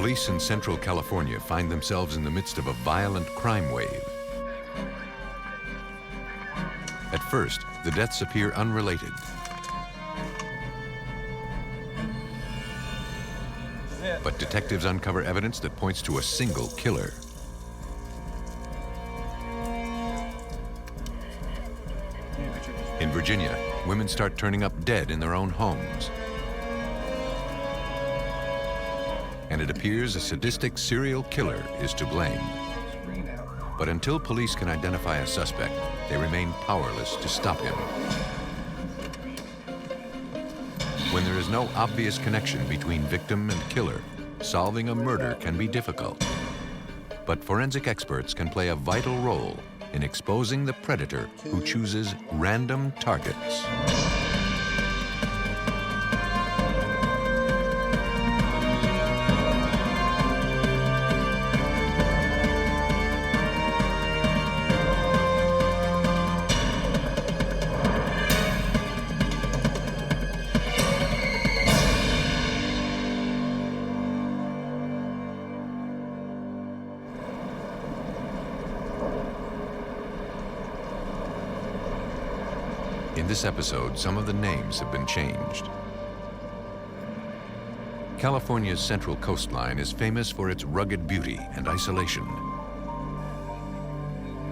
Police in Central California find themselves in the midst of a violent crime wave. At first, the deaths appear unrelated. But detectives uncover evidence that points to a single killer. In Virginia, women start turning up dead in their own homes. And it appears a sadistic serial killer is to blame. But until police can identify a suspect, they remain powerless to stop him. When there is no obvious connection between victim and killer, solving a murder can be difficult. But forensic experts can play a vital role in exposing the predator who chooses random targets. In this episode, some of the names have been changed. California's central coastline is famous for its rugged beauty and isolation.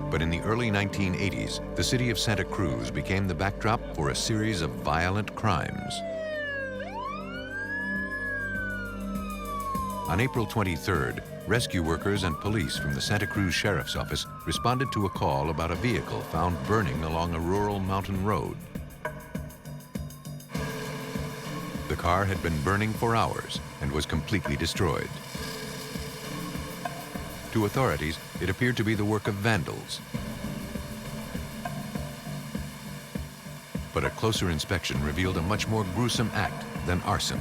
But in the early 1980s, the city of Santa Cruz became the backdrop for a series of violent crimes. On April 23rd, rescue workers and police from the Santa Cruz Sheriff's Office responded to a call about a vehicle found burning along a rural mountain road. The car had been burning for hours and was completely destroyed. To authorities, it appeared to be the work of vandals. But a closer inspection revealed a much more gruesome act than arson.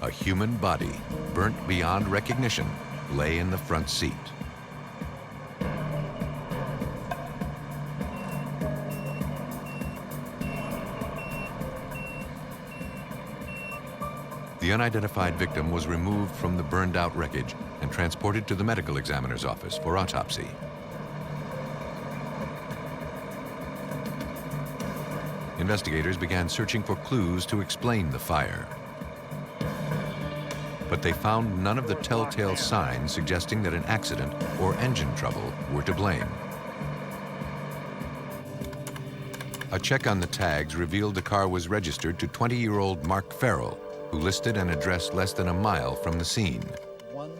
A human body, burnt beyond recognition, lay in the front seat. The unidentified victim was removed from the burned-out wreckage and transported to the medical examiner's office for autopsy. Investigators began searching for clues to explain the fire. But they found none of the telltale signs suggesting that an accident or engine trouble were to blame. A check on the tags revealed the car was registered to 20-year-old Mark Farrell, who listed an address less than a mile from the scene. 1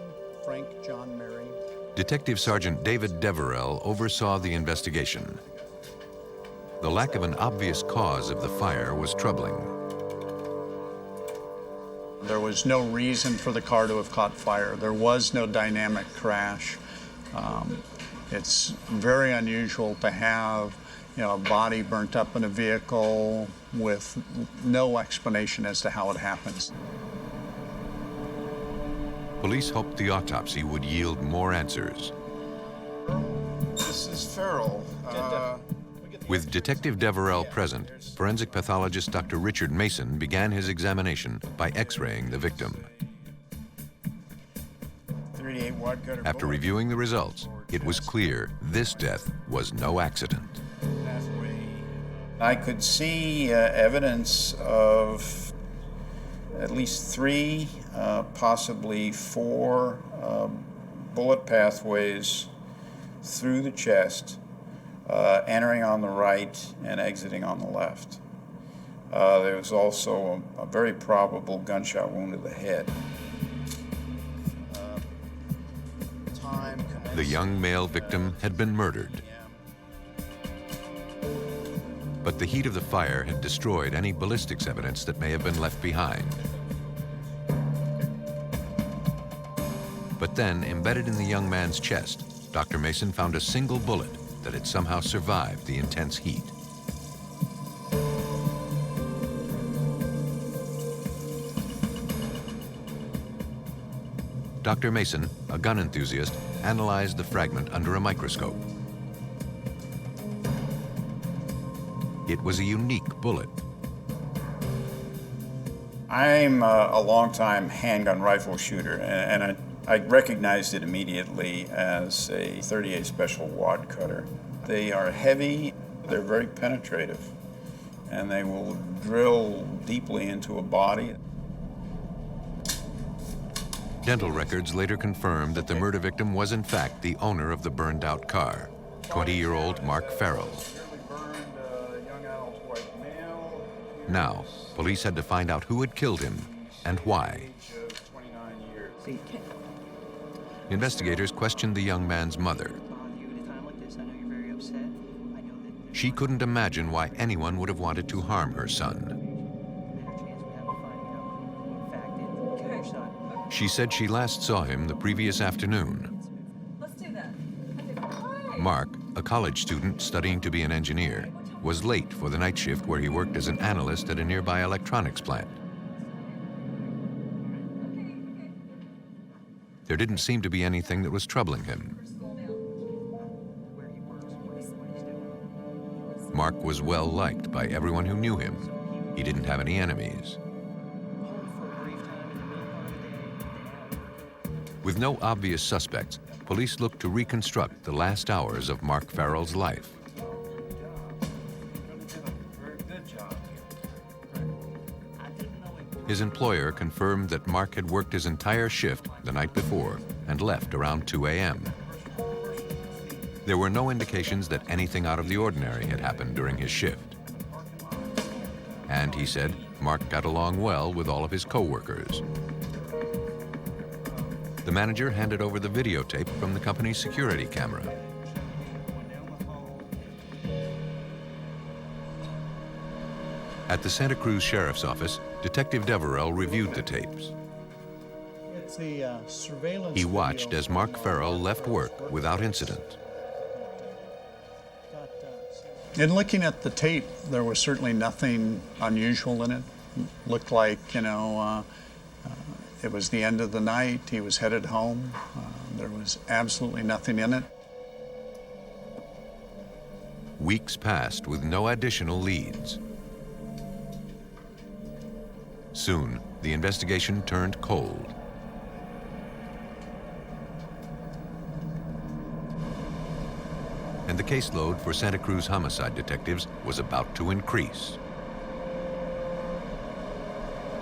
Frank John Mary. Detective Sergeant David Deverell oversaw the investigation. The lack of an obvious cause of the fire was troubling. There was no reason for the car to have caught fire. There was no dynamic crash. It's very unusual to have, a body burnt up in a vehicle with no explanation as to how it happens. Police hoped the autopsy would yield more answers. This is Farrell. With Detective Deverell present, forensic pathologist Dr. Richard Mason began his examination by x-raying the victim. After reviewing the results, it was clear this death was no accident. I could see evidence of at least 3, possibly 4 bullet pathways through the chest, entering on the right and exiting on the left. There was also a very probable gunshot wound to the head. The young male victim had been murdered. But the heat of the fire had destroyed any ballistics evidence that may have been left behind. But then, embedded in the young man's chest, Dr. Mason found a single bullet that had somehow survived the intense heat. Dr. Mason, a gun enthusiast, analyzed the fragment under a microscope. It was a unique bullet. I'm a longtime handgun rifle shooter, and I recognized it immediately as a 38 Special Wad Cutter. They are heavy, they're very penetrative, and they will drill deeply into a body. Dental records later confirmed that the murder victim was in fact the owner of the burned-out car, 20-year-old Mark Farrell. Now, police had to find out who had killed him and why. Investigators questioned the young man's mother. She couldn't imagine why anyone would have wanted to harm her son. She said she last saw him the previous afternoon. Let's do that. Mark, a college student studying to be an engineer, was late for the night shift where he worked as an analyst at a nearby electronics plant. There didn't seem to be anything that was troubling him. Mark was well liked by everyone who knew him. He didn't have any enemies. With no obvious suspects, police looked to reconstruct the last hours of Mark Farrell's life. His employer confirmed that Mark had worked his entire shift the night before and left around 2 a.m. There were no indications that anything out of the ordinary had happened during his shift. And he said Mark got along well with all of his co-workers. The manager handed over the videotape from the company's security camera. At the Santa Cruz Sheriff's Office, Detective Deverell reviewed the tapes. It's the surveillance. He watched as Mark Farrell left work without incident. In looking at the tape, there was certainly nothing unusual in it. Looked like, it was the end of the night. He was headed home. There was absolutely nothing in it. Weeks passed with no additional leads. Soon, the investigation turned cold. And the caseload for Santa Cruz homicide detectives was about to increase.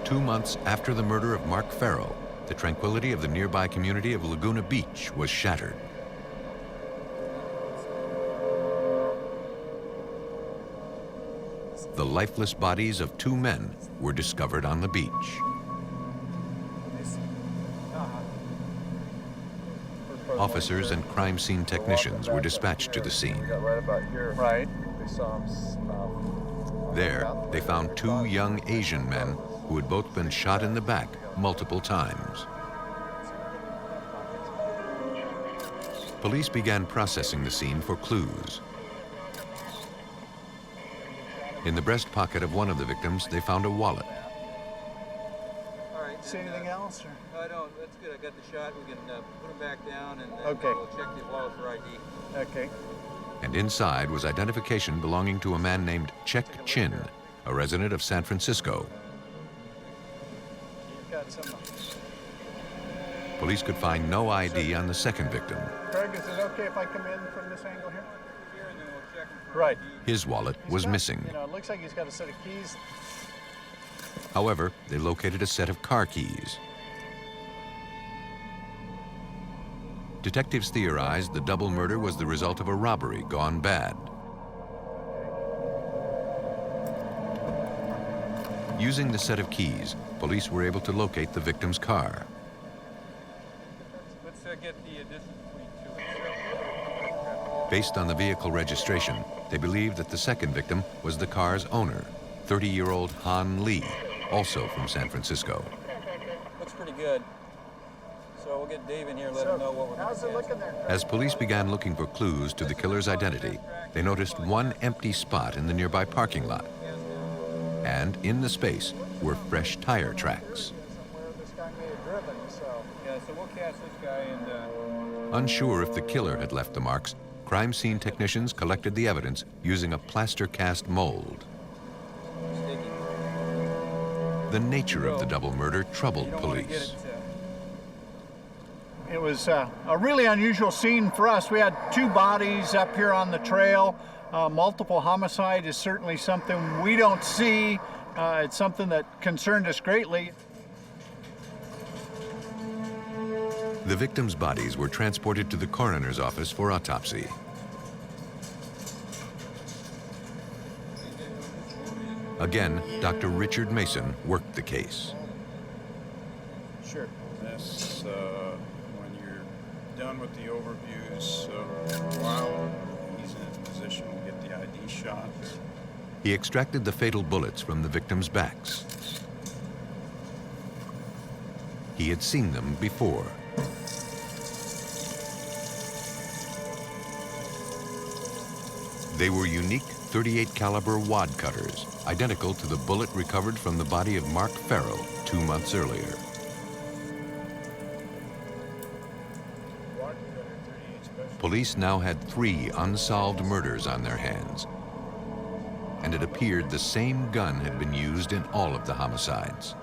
2 months after the murder of Mark Farrell, the tranquility of the nearby community of Laguna Beach was shattered. The lifeless bodies of 2 men were discovered on the beach. Officers and crime scene technicians were dispatched to the scene. Right about here. Right. They saw him. There, they found 2 young Asian men who had both been shot in the back multiple times. Police began processing the scene for clues. In the breast pocket of one of the victims, they found a wallet. All right. See anything else? Or? I don't. That's good. I got the shot. We can put him back down and then Okay. we'll check the wallet for ID. Okay. And inside was identification belonging to a man named Check Chin, a resident of San Francisco. You've got some. Police could find no ID on the second victim. Craig, is it okay if I come in from this angle here? Here and then we'll check him for Right. ID. His wallet was missing. It looks like he's got a set of keys. However, they located a set of car keys. Detectives theorized the double murder was the result of a robbery gone bad. Using the set of keys, police were able to locate the victim's car. Let's get the distance between 2 and 7. Based on the vehicle registration, they believed that the second victim was the car's owner, 30-year-old Han Lee, also from San Francisco. Looks pretty good. So we'll get Dave in here and let him know what we're going to How's it looking there? As police began looking for clues to the killer's identity, they noticed one empty spot in the nearby parking lot. And in the space were fresh tire tracks. Somewhere this guy may have driven, so. Yeah, so we'll catch this guy and Unsure if the killer had left the marks, crime scene technicians collected the evidence using a plaster cast mold. sticky. the nature of the double murder troubled police. It was a really unusual scene for us. We had two bodies up here on the trail. Multiple homicide is certainly something we don't see. It's something that concerned us greatly. The victims' bodies were transported to the coroner's office for autopsy. Again, Dr. Richard Mason worked the case. Sure. This, when you're done with the overviews, while he's in a position to get the ID shot. He extracted the fatal bullets from the victims' backs. He had seen them before. They were unique .38 caliber wad cutters, identical to the bullet recovered from the body of Mark Farrell 2 months earlier. Police now had 3 unsolved murders on their hands, and it appeared the same gun had been used in all of the homicides.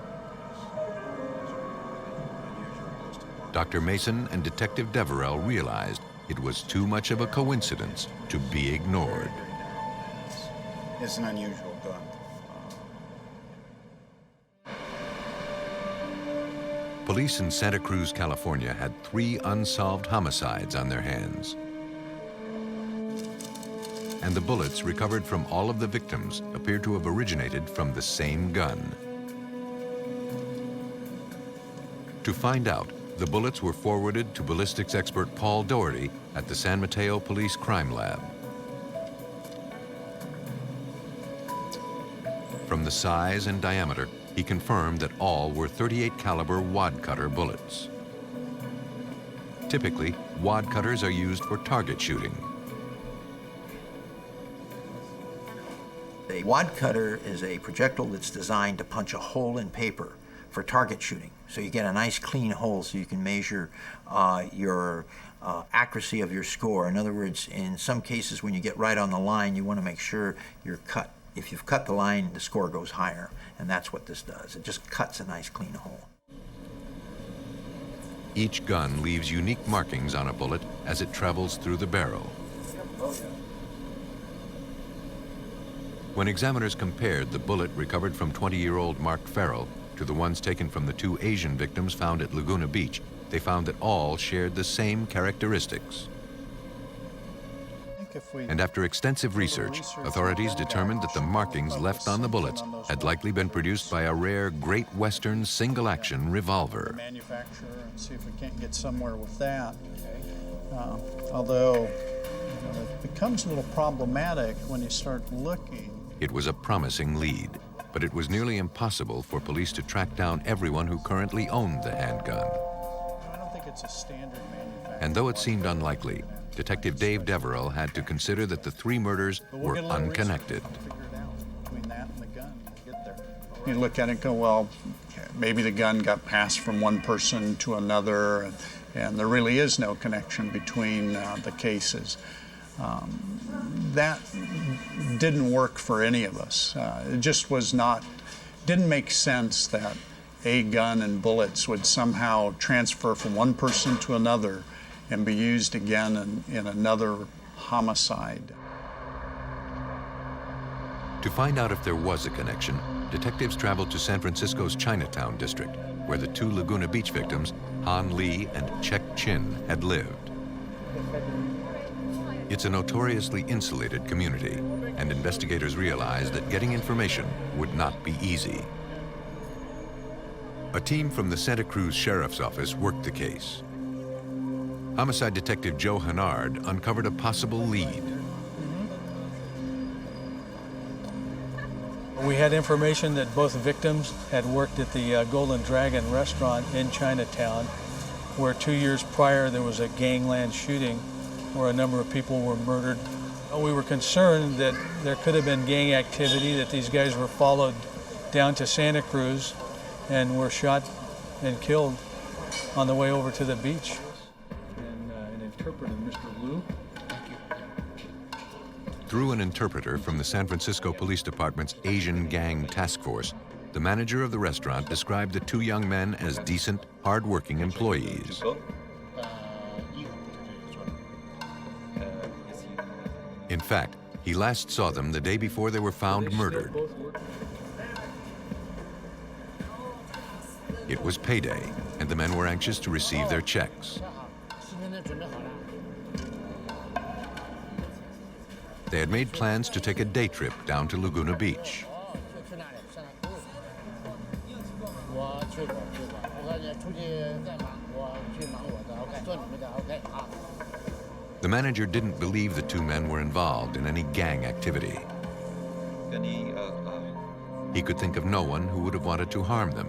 Dr. Mason and Detective Deverell realized it was too much of a coincidence to be ignored. It's an unusual gun. Police in Santa Cruz, California had 3 unsolved homicides on their hands. And the bullets recovered from all of the victims appeared to have originated from the same gun. To find out, the bullets were forwarded to ballistics expert Paul Doherty at the San Mateo Police Crime Lab. From the size and diameter, he confirmed that all were .38 caliber wad cutter bullets. Typically, wad cutters are used for target shooting. A wad cutter is a projectile that's designed to punch a hole in paper for target shooting. So you get a nice clean hole so you can measure your accuracy of your score. In other words, in some cases when you get right on the line, you want to make sure you're cut. If you've cut the line, the score goes higher, and that's what this does. It just cuts a nice clean hole. Each gun leaves unique markings on a bullet as it travels through the barrel. When examiners compared the bullet recovered from 20-year-old Mark Farrell to the ones taken from the 2 Asian victims found at Laguna Beach, they found that all shared the same characteristics. And after extensive research, authorities determined that the markings left on the bullets had likely been produced by a rare Great Western single-action revolver. Manufacturer and see if we can't get somewhere with that. Although it becomes a little problematic when you start looking. It was a promising lead, but it was nearly impossible for police to track down everyone who currently owned the handgun. I don't think it's a standard manufacturer. And though it seemed unlikely, Detective Dave Deverell had to consider that the 3 murders were unconnected. Between that and the gun, you get there. You look at it and go, well, maybe the gun got passed from one person to another, and there really is no connection between the cases. That didn't work for any of us. It just didn't make sense that a gun and bullets would somehow transfer from one person to another and be used again in another homicide. To find out if there was a connection, detectives traveled to San Francisco's Chinatown district, where the 2 Laguna Beach victims, Han Lee and Chek Chin, had lived. It's a notoriously insulated community, and investigators realized that getting information would not be easy. A team from the Santa Cruz Sheriff's Office worked the case. Homicide Detective Joe Hennard uncovered a possible lead. We had information that both victims had worked at the Golden Dragon restaurant in Chinatown, where 2 years prior there was a gangland shooting where a number of people were murdered. We were concerned that there could have been gang activity, that these guys were followed down to Santa Cruz and were shot and killed on the way over to the beach. And an interpreter, Mr. Liu. Thank you. Through an interpreter from the San Francisco Police Department's Asian Gang Task Force, the manager of the restaurant described the two young men as decent, hard-working employees. In fact, he last saw them the day before they were found murdered. It was payday, and the men were anxious to receive their checks. They had made plans to take a day trip down to Laguna Beach. The manager didn't believe the two men were involved in any gang activity. He could think of no one who would have wanted to harm them.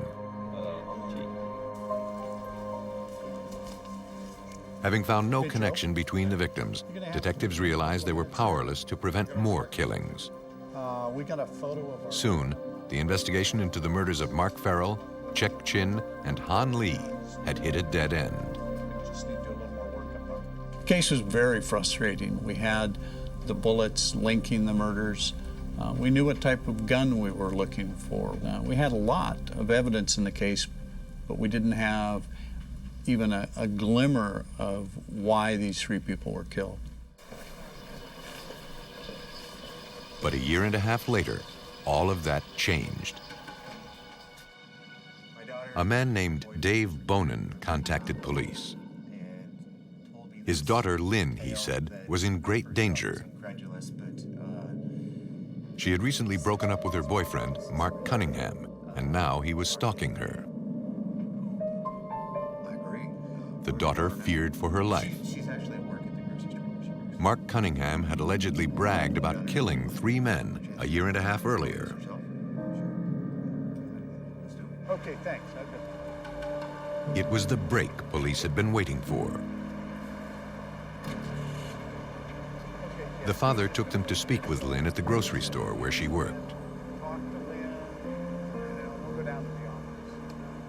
Having found no connection between the victims, detectives realized they were powerless to prevent more killings. We got a photo of our... Soon, the investigation into the murders of Mark Farrell, Chek Chin, and Han Lee had hit a dead end. Just need to do a little more work up on. The case was very frustrating. We had the bullets linking the murders. We knew what type of gun we were looking for. We had a lot of evidence in the case, but we didn't have even a glimmer of why these three people were killed. But a year and a half later, all of that changed. A man named Dave Bonin contacted police. His daughter, Lynn, he said, was in great danger. She had recently broken up with her boyfriend, Mark Cunningham, and now he was stalking her. The daughter feared for her life. Mark Cunningham had allegedly bragged about killing 3 men a year and a half earlier. Okay, thanks. It was the break police had been waiting for. The father took them to speak with Lynn at the grocery store where she worked.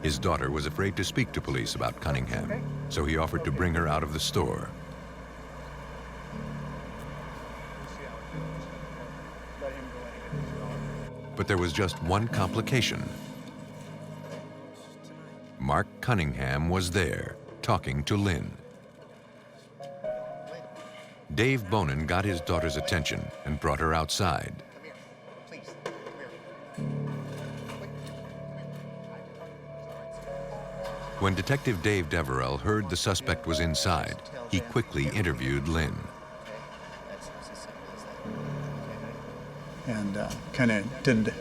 His daughter was afraid to speak to police about Cunningham, so he offered to bring her out of the store. But there was just one complication. Mark Cunningham was there, talking to Lynn. Dave Bonin got his daughter's attention and brought her outside. When Detective Dave Deverell heard the suspect was inside, he quickly interviewed Lynn. And kind of did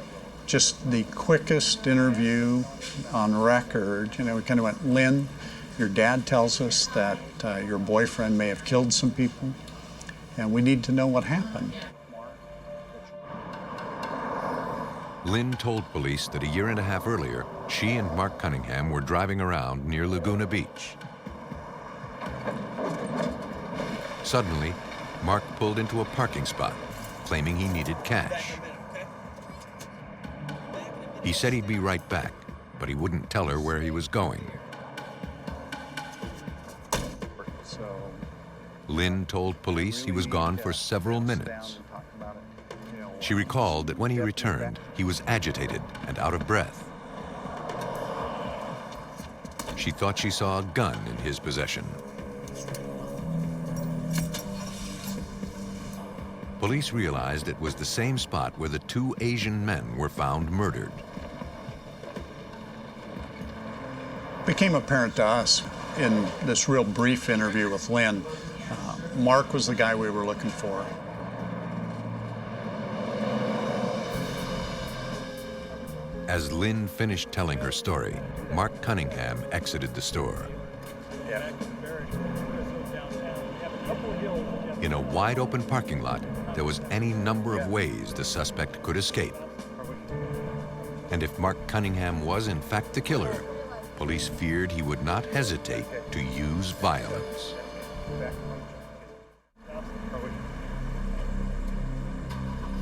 just the quickest interview on record. You know, we kind of went, Lynn, your dad tells us that your boyfriend may have killed some people, and we need to know what happened. Lynn told police that a year and a half earlier, she and Mark Cunningham were driving around near Laguna Beach. Suddenly, Mark pulled into a parking spot, claiming he needed cash. He said he'd be right back, but he wouldn't tell her where he was going. Lynn told police he was gone for several minutes. She recalled that when he returned, he was agitated and out of breath. She thought she saw a gun in his possession. Police realized it was the same spot where the 2 Asian men were found murdered. It became apparent to us in this real brief interview with Lynn, Mark was the guy we were looking for. As Lynn finished telling her story, Mark Cunningham exited the store. In a wide-open parking lot, there was any number of ways the suspect could escape. And if Mark Cunningham was in fact the killer, police feared he would not hesitate to use violence.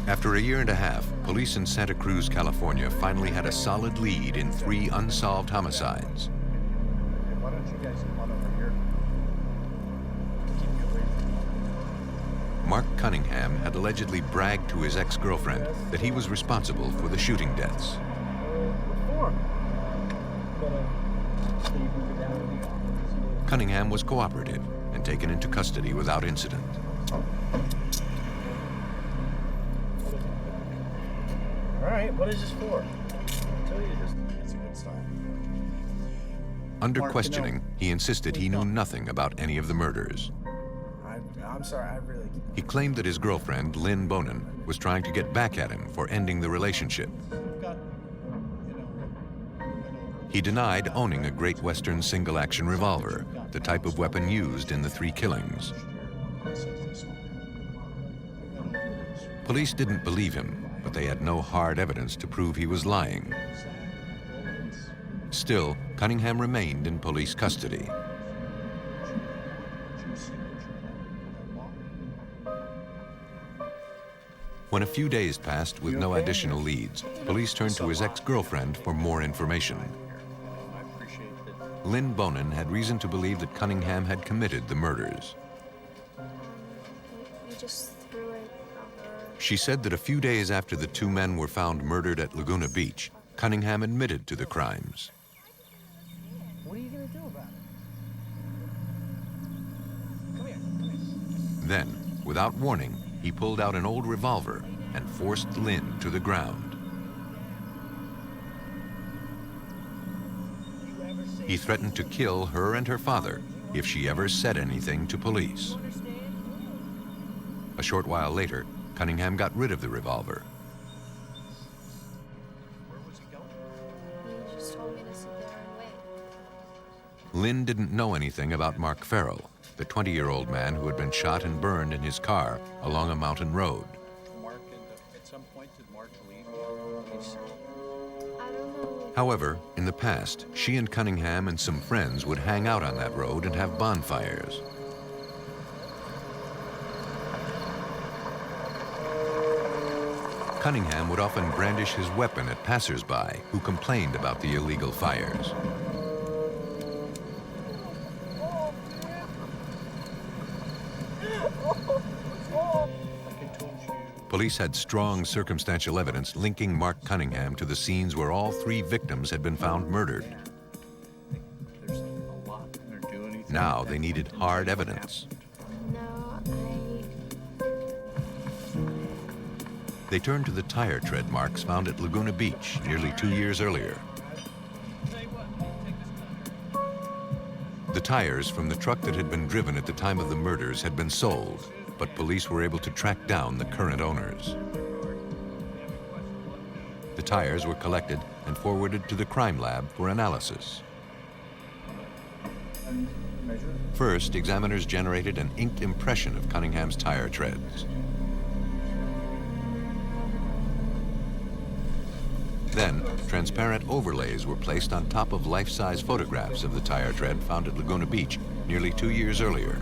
After a year and a half, police in Santa Cruz, California finally had a solid lead in 3 unsolved homicides. Why don't you guys come on over here? Mark Cunningham had allegedly bragged to his ex-girlfriend that he was responsible for the shooting deaths. Cunningham was cooperative and taken into custody without incident. All right, what is this for? I'll tell you this. It's a good start. Under Mark, questioning, he insisted he knew nothing about any of the murders. I'm sorry, I really... He claimed that his girlfriend, Lynn Bonin, was trying to get back at him for ending the relationship. We've got, you know, He denied owning a Great Western single-action revolver, the type of weapon used in the 3 killings. Police didn't believe him, but they had no hard evidence to prove he was lying. Still, Cunningham remained in police custody. When a few days passed with no additional leads, police turned to his ex-girlfriend for more information. Lynn Bonin had reason to believe that Cunningham had committed the murders. We just threw it over. She said that a few days after the 2 men were found murdered at Laguna Beach, Cunningham admitted to the crimes. What are you going to do about it? Come here. Then, without warning, he pulled out an old revolver and forced Lynn to the ground. He threatened to kill her and her father if she ever said anything to police. A short while later, Cunningham got rid of the revolver. He just told me to sit there and wait. Lynn didn't know anything about Mark Farrell, the 20-year-old man who had been shot and burned in his car along a mountain road. At some point, did Mark leave? I don't know. However, in the past, she and Cunningham and some friends would hang out on that road and have bonfires. Cunningham would often brandish his weapon at passers-by who complained about the illegal fires. Police had strong circumstantial evidence linking Mark Cunningham to the scenes where all 3 victims had been found murdered. There's a lot in there. Do anything. Now they needed hard evidence. No, They turned to the tire tread marks found at Laguna Beach nearly 2 years earlier. The tires from the truck that had been driven at the time of the murders had been sold, but police were able to track down the current owners. The tires were collected and forwarded to the crime lab for analysis. First, examiners generated an inked impression of Cunningham's tire treads. Then, transparent overlays were placed on top of life-size photographs of the tire tread found at Laguna Beach nearly 2 years earlier.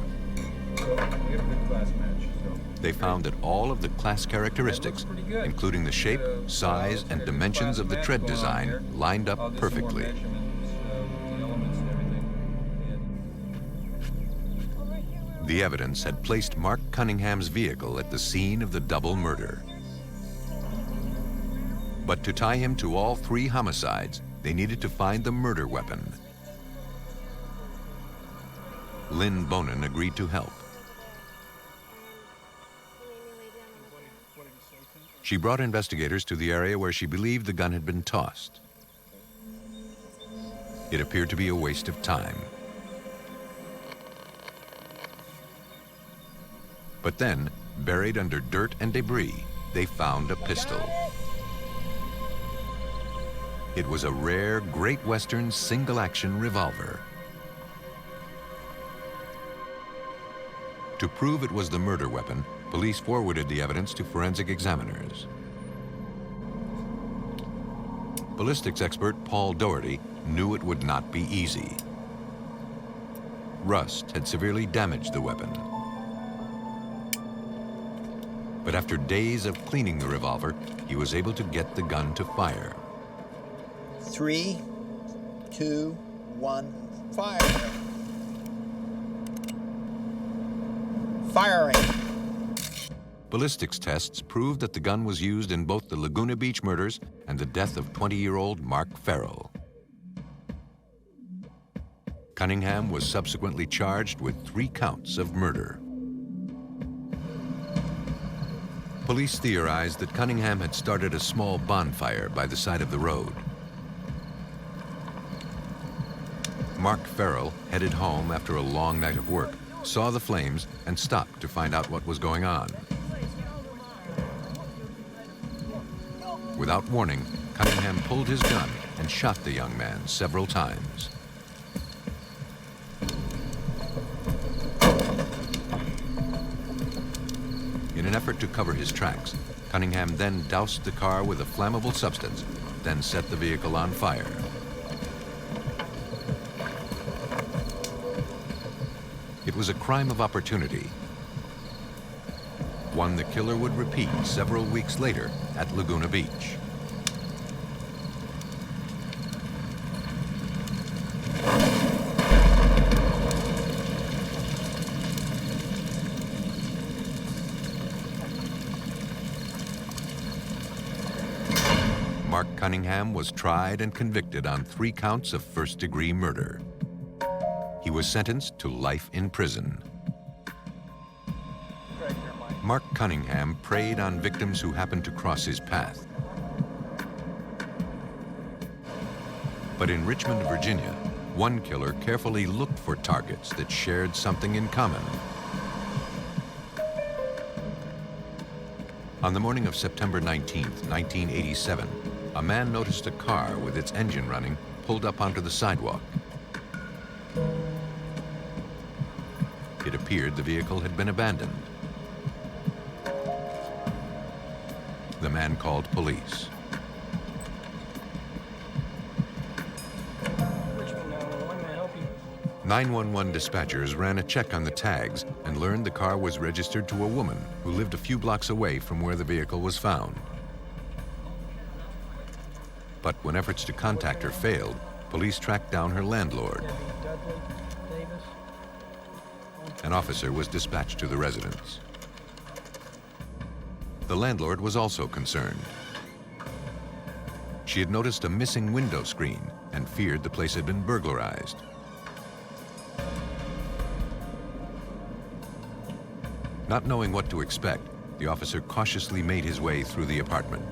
They found that all of the class characteristics, including the shape, size, and dimensions of the tread design, lined up perfectly. The evidence had placed Mark Cunningham's vehicle at the scene of the double murder. But to tie him to all 3 homicides, they needed to find the murder weapon. Lynn Bonin agreed to help. She brought investigators to the area where she believed the gun had been tossed. It appeared to be a waste of time. But then, buried under dirt and debris, they found a pistol. It was a rare Great Western single-action revolver. To prove it was the murder weapon, police forwarded the evidence to forensic examiners. Ballistics expert Paul Doherty knew it would not be easy. Rust had severely damaged the weapon. But after days of cleaning the revolver, he was able to get the gun to fire. 3, 2, 1, fire. Firing. Ballistics tests proved that the gun was used in both the Laguna Beach murders and the death of 20-year-old Mark Farrell. Cunningham was subsequently charged with 3 counts of murder. Police theorized that Cunningham had started a small bonfire by the side of the road. Mark Farrell, headed home after a long night of work, saw the flames and stopped to find out what was going on. Without warning, Cunningham pulled his gun and shot the young man several times. In an effort to cover his tracks, Cunningham then doused the car with a flammable substance, then set the vehicle on fire. It was a crime of opportunity, one the killer would repeat several weeks later at Laguna Beach. Mark Cunningham was tried and convicted on 3 counts of first-degree murder. He was sentenced to life in prison. Mark Cunningham preyed on victims who happened to cross his path. But in Richmond, Virginia, one killer carefully looked for targets that shared something in common. On the morning of September 19th, 1987, a man noticed a car with its engine running pulled up onto the sidewalk. It appeared the vehicle had been abandoned. The man called police. 911 dispatchers ran a check on the tags and learned the car was registered to a woman who lived a few blocks away from where the vehicle was found. But when efforts to contact her failed, police tracked down her landlord. An officer was dispatched to the residence. The landlord was also concerned. She had noticed a missing window screen and feared the place had been burglarized. Not knowing what to expect, the officer cautiously made his way through the apartment.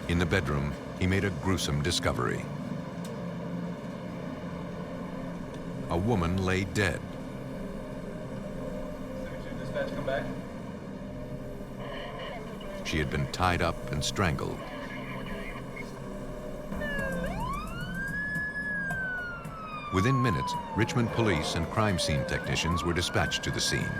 In the bedroom, he made a gruesome discovery. A woman lay dead. Dispatch, come back. She had been tied up and strangled. Within minutes, Richmond police and crime scene technicians were dispatched to the scene.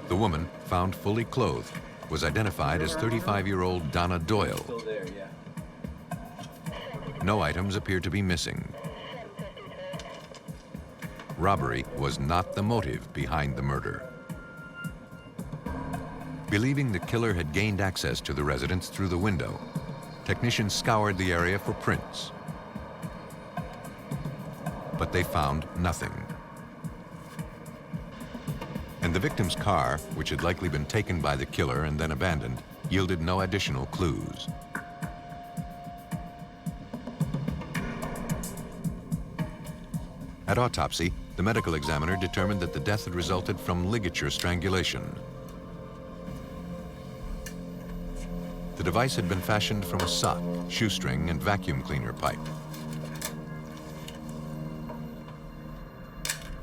The woman, found fully clothed, was identified as 35-year-old Donna Doyle. Still there, yeah. No items appear to be missing. Robbery was not the motive behind the murder. Believing the killer had gained access to the residence through the window, technicians scoured the area for prints. But they found nothing. And the victim's car, which had likely been taken by the killer and then abandoned, yielded no additional clues. At autopsy, the medical examiner determined that the death had resulted from ligature strangulation. The device had been fashioned from a sock, shoestring, and vacuum cleaner pipe.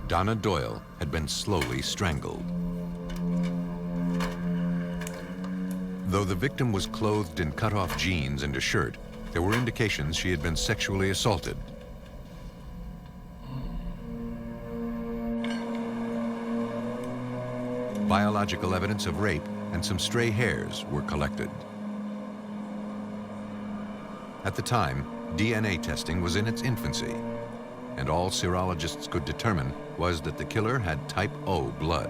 Donna Doyle had been slowly strangled. Though the victim was clothed in cut-off jeans and a shirt, there were indications she had been sexually assaulted. Biological evidence of rape and some stray hairs were collected. At the time, DNA testing was in its infancy, and all serologists could determine was that the killer had type O blood.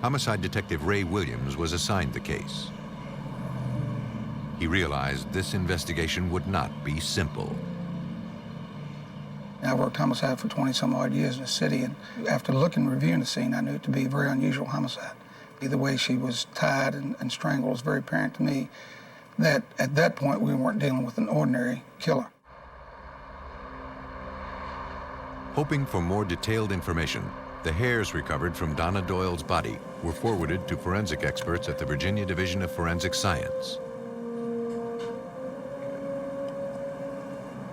Homicide Detective Ray Williams was assigned the case. He realized this investigation would not be simple. I worked homicide for 20-some odd years in the city, and after looking and reviewing the scene, I knew it to be a very unusual homicide. The way she was tied and strangled was very apparent to me that at that point we weren't dealing with an ordinary killer. Hoping for more detailed information, the hairs recovered from Donna Doyle's body were forwarded to forensic experts at the Virginia Division of Forensic Science.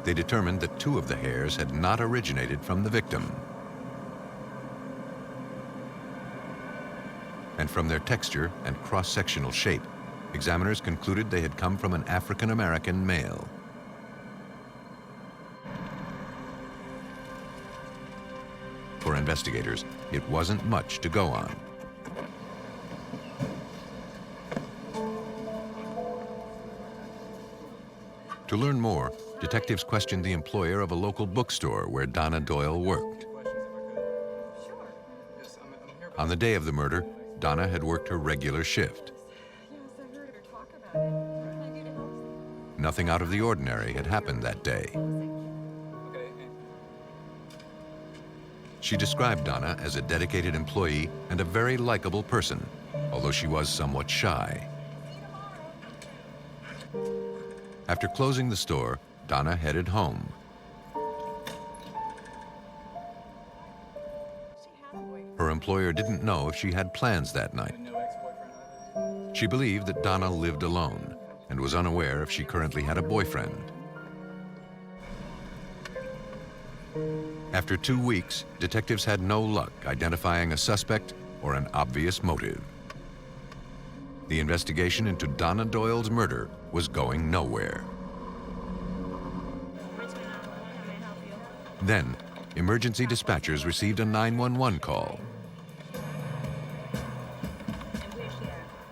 They determined that 2 of the hairs had not originated from the victim. And from their texture and cross-sectional shape, examiners concluded they had come from an African-American male. For investigators, it wasn't much to go on. To learn more, detectives questioned the employer of a local bookstore where Donna Doyle worked. On the day of the murder, Donna had worked her regular shift. Nothing out of the ordinary had happened that day. She described Donna as a dedicated employee and a very likable person, although she was somewhat shy. After closing the store, Donna headed home. Her employer didn't know if she had plans that night. She believed that Donna lived alone and was unaware if she currently had a boyfriend. After 2 weeks, detectives had no luck identifying a suspect or an obvious motive. The investigation into Donna Doyle's murder was going nowhere. Then, emergency dispatchers received a 911 call.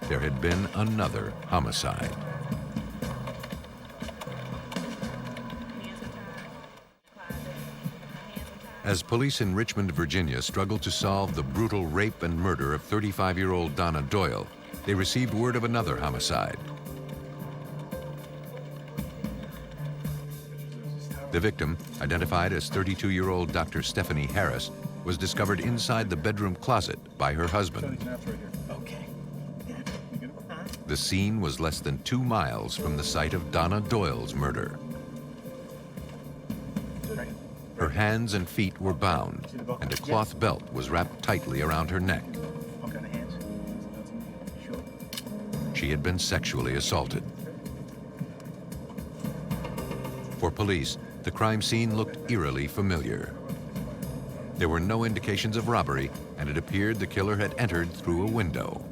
There had been another homicide. As police in Richmond, Virginia struggled to solve the brutal rape and murder of 35-year-old Donna Doyle, they received word of another homicide. The victim, identified as 32-year-old Dr. Stephanie Harris, was discovered inside the bedroom closet by her husband. Okay. The scene was less than 2 miles from the site of Donna Doyle's murder. Her hands and feet were bound, and a cloth belt was wrapped tightly around her neck. She had been sexually assaulted. For police, the crime scene looked eerily familiar. There were no indications of robbery, and it appeared the killer had entered through a window.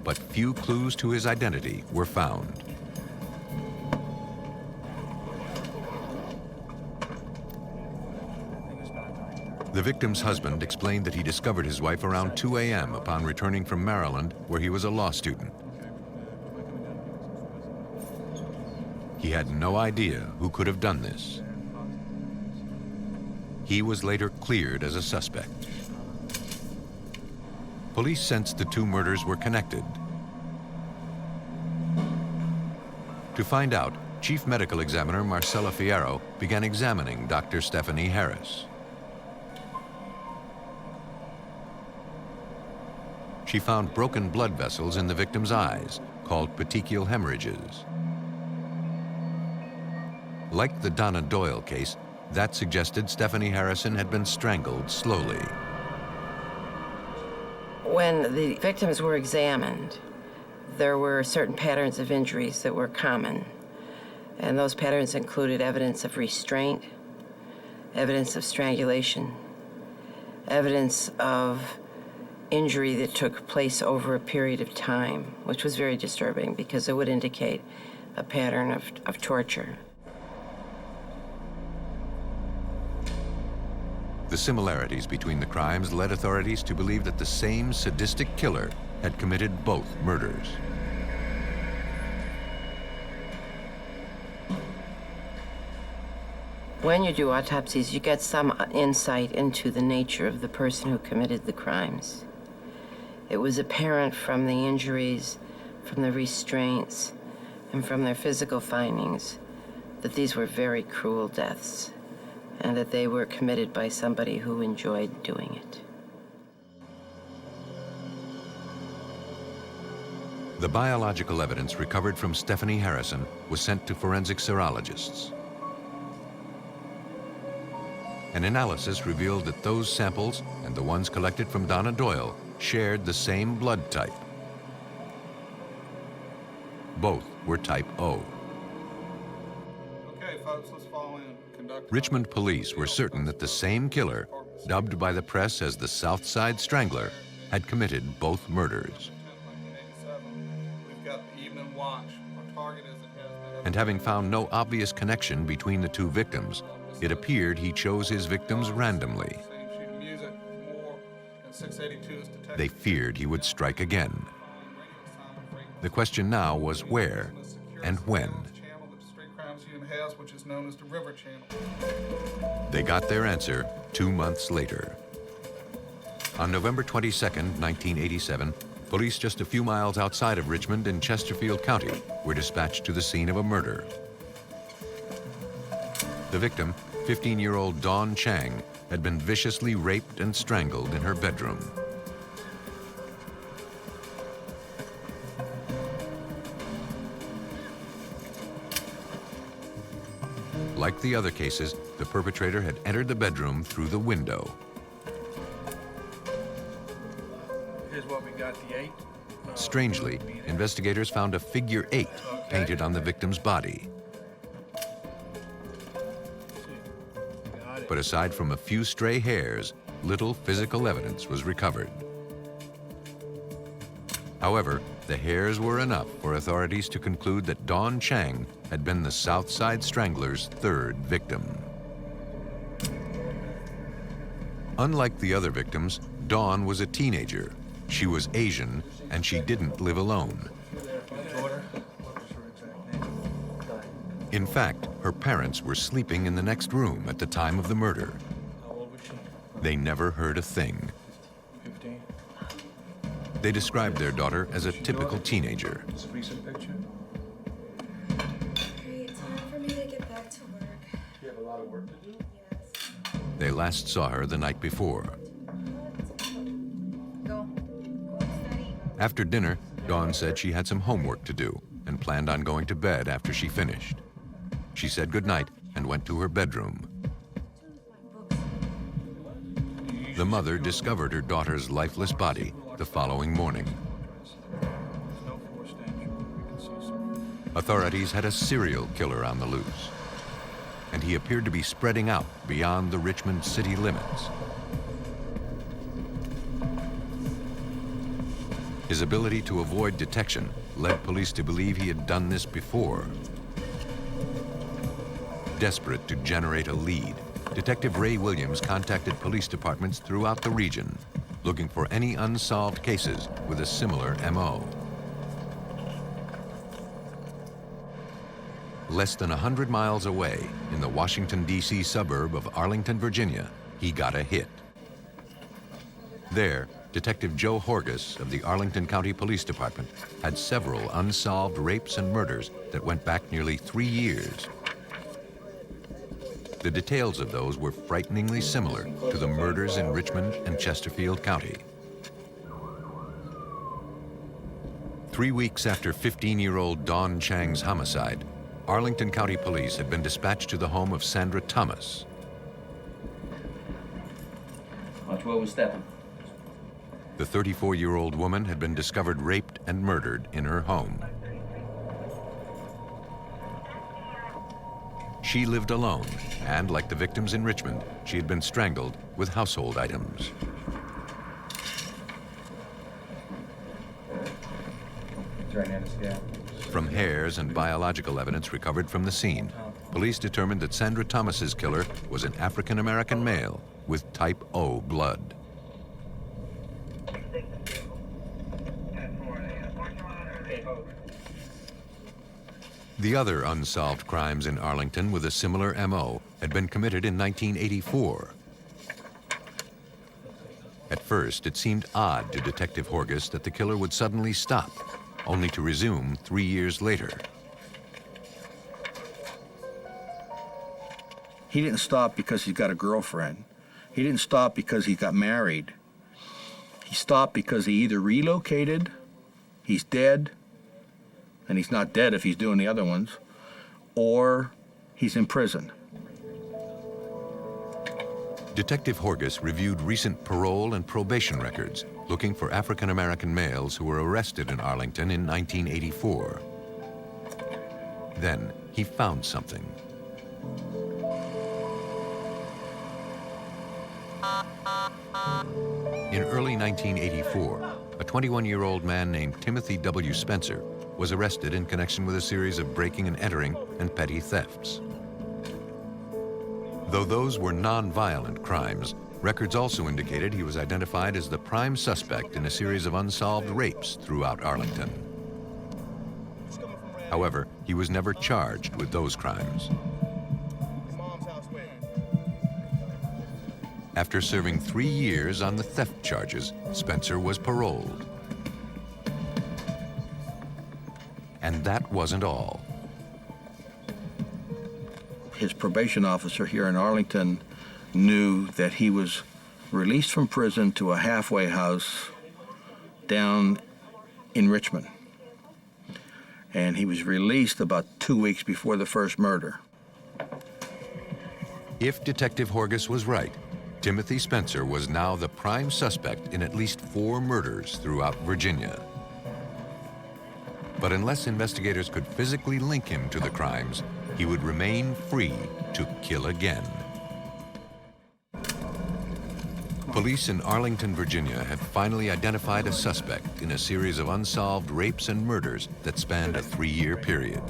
But few clues to his identity were found. The victim's husband explained that he discovered his wife around 2 a.m. upon returning from Maryland, where he was a law student. He had no idea who could have done this. He was later cleared as a suspect. Police sensed the 2 murders were connected. To find out, Chief Medical Examiner Marcella Fierro began examining Dr. Stephanie Harris. She found broken blood vessels in the victim's eyes, called petechial hemorrhages. Like the Donna Doyle case, that suggested Stephanie Harrison had been strangled slowly. When the victims were examined, there were certain patterns of injuries that were common, and those patterns included evidence of restraint, evidence of strangulation, evidence of injury that took place over a period of time, which was very disturbing because it would indicate a pattern of torture. The similarities between the crimes led authorities to believe that the same sadistic killer had committed both murders. When you do autopsies, you get some insight into the nature of the person who committed the crimes. It was apparent from the injuries, from the restraints, and from their physical findings that these were very cruel deaths and that they were committed by somebody who enjoyed doing it. The biological evidence recovered from Stephanie Harrison was sent to forensic serologists. An analysis revealed that those samples and the ones collected from Donna Doyle shared the same blood type. Both were type O. Okay, folks, let's fall in. Conduct Richmond police were certain that the same killer, dubbed by the press as the Southside Strangler, had committed both murders. 1987. We've got the evening watch. Our target is it has been. And having found no obvious connection between the two victims, it appeared he chose his victims randomly. Music, more, and 682 is detected. They feared he would strike again. The question now was where and when. Channel that the Street Crime Museum has, which is known as the River Channel. They got their answer 2 months later. On November 22nd, 1987, police just a few miles outside of Richmond in Chesterfield County were dispatched to the scene of a murder. The victim, 15-year-old Dawn Chang, had been viciously raped and strangled in her bedroom. Like the other cases, the perpetrator had entered the bedroom through the window. Here's what we got, the 8. Strangely, investigators found a figure 8 painted on the victim's body. But aside from a few stray hairs, little physical evidence was recovered. However, the hairs were enough for authorities to conclude that Dawn Chang had been the Southside Strangler's third victim. Unlike the other victims, Dawn was a teenager. She was Asian, and she didn't live alone. In fact, her parents were sleeping in the next room at the time of the murder. How old was she? They never heard a thing. 15. They described their daughter as a typical teenager. It's a recent picture. Great, time for me to get back to work. You have a lot of work to do? Yes. They last saw her the night before. Go. Go study. After dinner, Dawn said she had some homework to do and planned on going to bed after she finished. She said goodnight and went to her bedroom. The mother discovered her daughter's lifeless body the following morning. Authorities had a serial killer on the loose, and he appeared to be spreading out beyond the Richmond city limits. His ability to avoid detection led police to believe he had done this before. Desperate to generate a lead, Detective Ray Williams contacted police departments throughout the region, looking for any unsolved cases with a similar MO. Less than 100 miles away, in the Washington, D.C. suburb of Arlington, Virginia, he got a hit. There, Detective Joe Horgus of the Arlington County Police Department had several unsolved rapes and murders that went back nearly 3 years. The details of those were frighteningly similar to the murders in Richmond and Chesterfield County. 3 weeks after 15-year-old Dawn Chang's homicide, Arlington County Police had been dispatched to the home of Sandra Thomas. Watch where we're stepping. The 34-year-old woman had been discovered raped and murdered in her home. She lived alone, and like the victims in Richmond, she had been strangled with household items. From hairs and biological evidence recovered from the scene, police determined that Sandra Thomas's killer was an African-American male with type O blood. The other unsolved crimes in Arlington with a similar MO had been committed in 1984. At first, it seemed odd to Detective Horgus that the killer would suddenly stop. only to resume 3 years later. He didn't stop because he's got a girlfriend. He didn't stop because he got married. He stopped because he either relocated, he's dead, and he's not dead if he's doing the other ones, or he's in prison. Detective Horgus reviewed recent parole and probation records, looking for African-American males who were arrested in Arlington in 1984. Then he found something. In early 1984, a 21-year-old man named Timothy W. Spencer was arrested in connection with a series of breaking and entering and petty thefts. Though those were non-violent crimes, records also indicated he was identified as the prime suspect in a series of unsolved rapes throughout Arlington. However, he was never charged with those crimes. After serving 3 years on the theft charges, Spencer was paroled. And that wasn't all. His probation officer here in Arlington knew that he was released from prison to a halfway house down in Richmond. And he was released about 2 weeks before the first murder. If Detective Horgus was right, Timothy Spencer was now the prime suspect in at least 4 murders throughout Virginia. But unless investigators could physically link him to the crimes, he would remain free to kill again. Police in Arlington, Virginia had finally identified a suspect in a series of unsolved rapes and murders that spanned a 3-year period.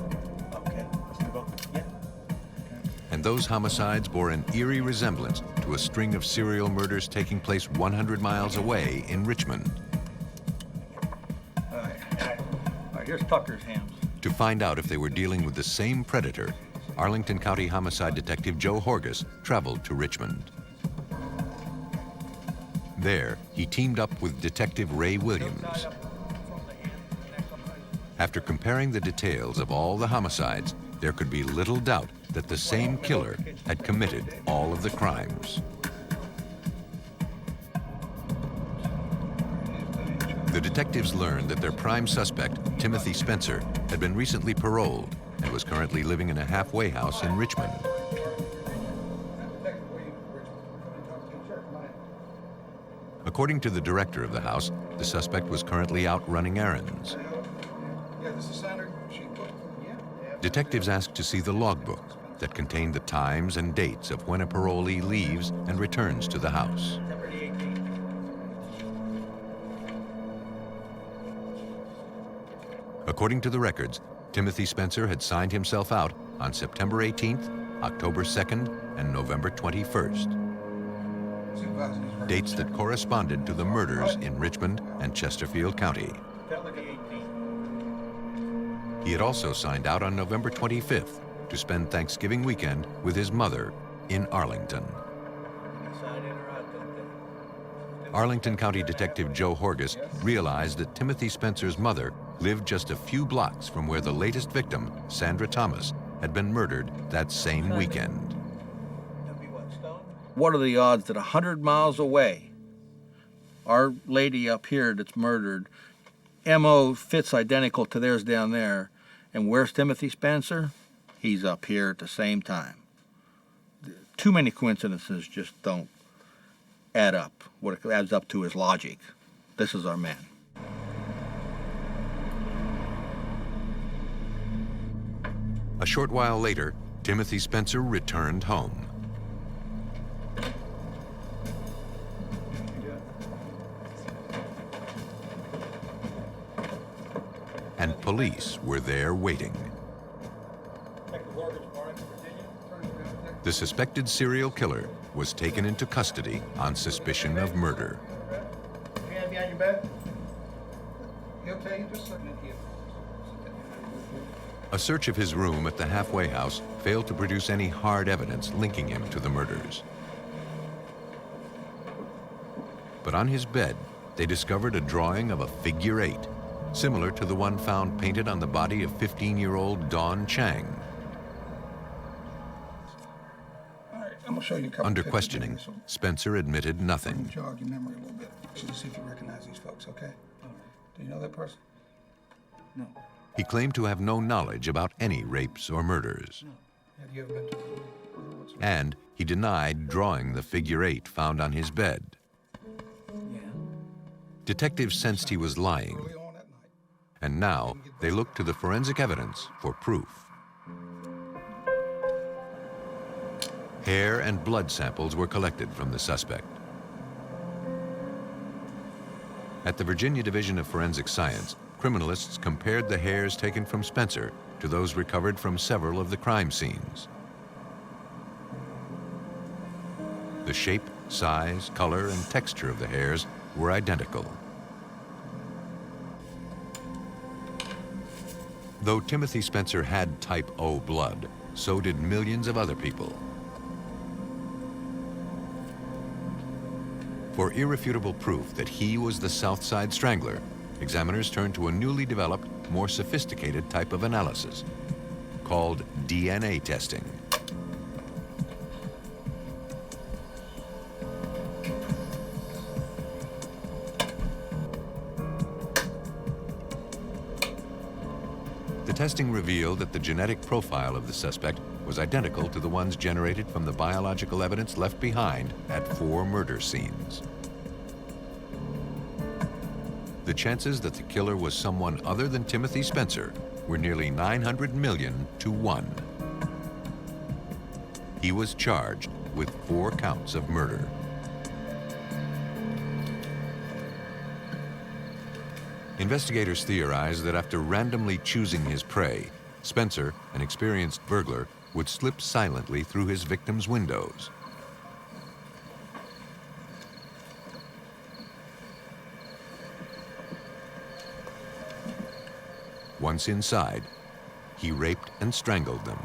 And those homicides bore an eerie resemblance to a string of serial murders taking place 100 miles away in Richmond. All right, here's Tucker's hams. To find out if they were dealing with the same predator, Arlington County Homicide Detective Joe Horgus traveled to Richmond. There, he teamed up with Detective Ray Williams. After comparing the details of all the homicides, there could be little doubt that the same killer had committed all of the crimes. The detectives learned that their prime suspect, Timothy Spencer, had been recently paroled and was currently living in a halfway house in Richmond. According to the director of the house, the suspect was currently out running errands. Detectives asked to see the logbook that contained the times and dates of when a parolee leaves and returns to the house. According to the records, Timothy Spencer had signed himself out on September 18th, October 2nd, and November 21st. Dates that corresponded to the murders in Richmond and Chesterfield County. He had also signed out on November 25th to spend Thanksgiving weekend with his mother in Arlington. Arlington County Detective Joe Horgus realized that Timothy Spencer's mother lived just a few blocks from where the latest victim, Sandra Thomas, had been murdered that same weekend. What are the odds that 100 miles away, our lady up here that's murdered, MO fits identical to theirs down there, and where's Timothy Spencer? He's up here at the same time. Too many coincidences just don't add up. What it adds up to is logic. This is our man. A short while later, Timothy Spencer returned home. And police were there waiting. The suspected serial killer was taken into custody on suspicion of murder. Hand behind your back. He'll tell you just something here. A search of his room at the halfway house failed to produce any hard evidence linking him to the murders. But on his bed, they discovered a drawing of a figure 8, similar to the one found painted on the body of 15-year-old Dawn Chang. All right, I'm gonna show you a couple Under pictures questioning, here, so Spencer admitted nothing. jog your memory a little bit. So see if you recognize these folks, okay? Do you know that person? No. He claimed to have no knowledge about any rapes or murders. Have you ever been to And he denied drawing the figure 8 found on his bed. Yeah. Detectives sensed he was lying, and now they looked to the forensic evidence for proof. Hair and blood samples were collected from the suspect. At the Virginia Division of Forensic Science, criminalists compared the hairs taken from Spencer to those recovered from several of the crime scenes. The shape, size, color, and texture of the hairs were identical. Though Timothy Spencer had type O blood, so did millions of other people. For irrefutable proof that he was the Southside Strangler, examiners turned to a newly developed, more sophisticated type of analysis called DNA testing. The testing revealed that the genetic profile of the suspect was identical to the ones generated from the biological evidence left behind at 4 murder scenes. The chances that the killer was someone other than Timothy Spencer were nearly 900 million to 1. He was charged with 4 counts of murder. Investigators theorize that after randomly choosing his prey, Spencer, an experienced burglar, would slip silently through his victims' windows. Once inside, he raped and strangled them.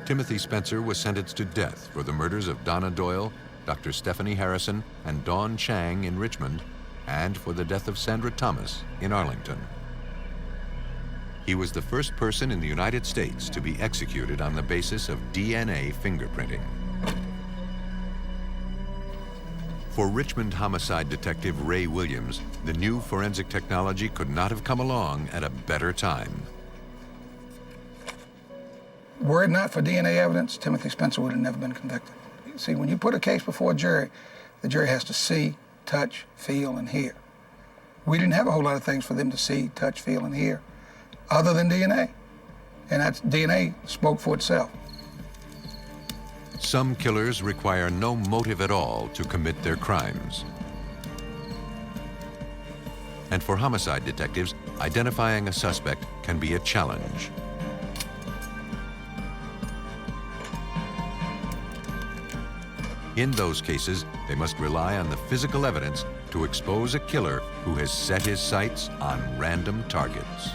Timothy Spencer was sentenced to death for the murders of Donna Doyle, Dr. Stephanie Harrison, and Dawn Chang in Richmond, and for the death of Sandra Thomas in Arlington. He was the first person in the United States to be executed on the basis of DNA fingerprinting. For Richmond homicide detective Ray Williams, the new forensic technology could not have come along at a better time. Were it not for DNA evidence, Timothy Spencer would have never been convicted. See, when you put a case before a jury, the jury has to see, touch, feel, and hear. We didn't have a whole lot of things for them to see, touch, feel, and hear, other than DNA. And that DNA spoke for itself. Some killers require no motive at all to commit their crimes. And for homicide detectives, identifying a suspect can be a challenge. In those cases, they must rely on the physical evidence to expose a killer who has set his sights on random targets.